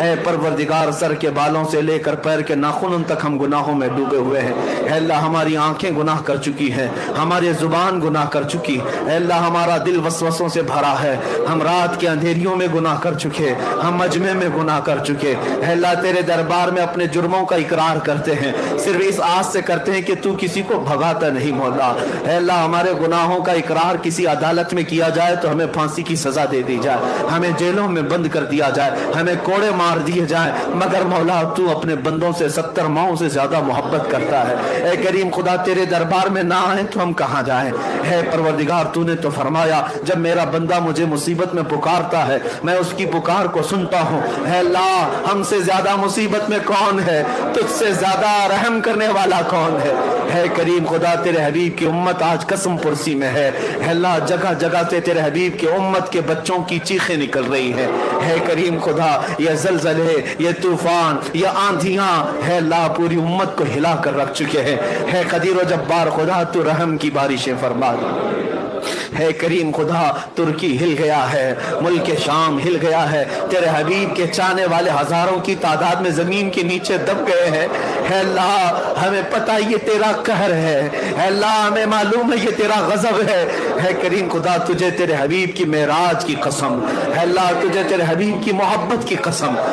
اے پروردگار سر کے بالوں سے لے کر پیر کے ناخنوں تک ہم گناہوں میں ڈوبے ہوئے ہیں۔ اے اللہ ہماری آنکھیں گناہ کر چکی ہیں، ہماری زبان گناہ کر چکی، اے اللہ ہمارا دل وسوسوں سے بھرا ہے، ہم رات کے اندھیریوں میں گناہ کر چکے، ہم مجمع میں گناہ کر چکے۔ اے اللہ تیرے دربار میں اپنے جرموں کا اقرار کرتے ہیں، صرف اس آس سے کرتے ہیں کہ تو کسی کو بھگاتا نہیں مولا۔ اے اللہ ہمارے گناہوں کا اقرار کسی عدالت میں کیا جائے تو ہمیں پھانسی کی سزا دے دی جائے، ہمیں جیلوں میں بند کر دیا جائے، ہمیں کوڑے مار دیے جائیں، مگر مولا تو اپنے بندوں سے 70 ماؤں سے زیادہ محبت کرتا ہے۔ اے کریم خدا تیرے دربار میں نہ آئیں تو ہم کہاں جائیں؟ اے پروردگار تو نے تو فرمایا جب میرا بندہ مجھے مصیبت میں پکارتا ہے میں اس کی پکار کو سنتا ہوں۔ اے اللہ ہم سے زیادہ مصیبت میں کون ہے؟ تجھ سے زیادہ رحم کرنے والا کون ہے؟ اے کریم خدا تیرے حبیب کی امت آج قسم پرسی میں ہے۔ اے اللہ جگہ جگہ سے تیرے حبیب کی امت کے بچوں کی چیخیں نکل رہی ہیں۔ اے کریم خدا یہ زلزلے، یہ طوفان، یہ آندھیاں اے اللہ پوری امت کو ہلا کر رکھ چکے ہیں۔ اے قدیر و جبار خدا تو رحم کی بارشیں فرما دے۔ اے کریم خدا ترکی ہل گیا ہے، ملک شام ہل گیا ہے، تیرے حبیب کے چاہنے والے ہزاروں کی تعداد میں زمین کے نیچے دب گئے ہیں۔ اے اللہ ہمیں پتہ یہ تیرا قہر ہے، اے اللہ ہمیں معلوم ہے یہ تیرا غضب ہے۔ اے کریم خدا تجھے تیرے حبیب کی معراج کی قسم، اے اللہ تجھے تیرے حبیب کی محبت کی قسم،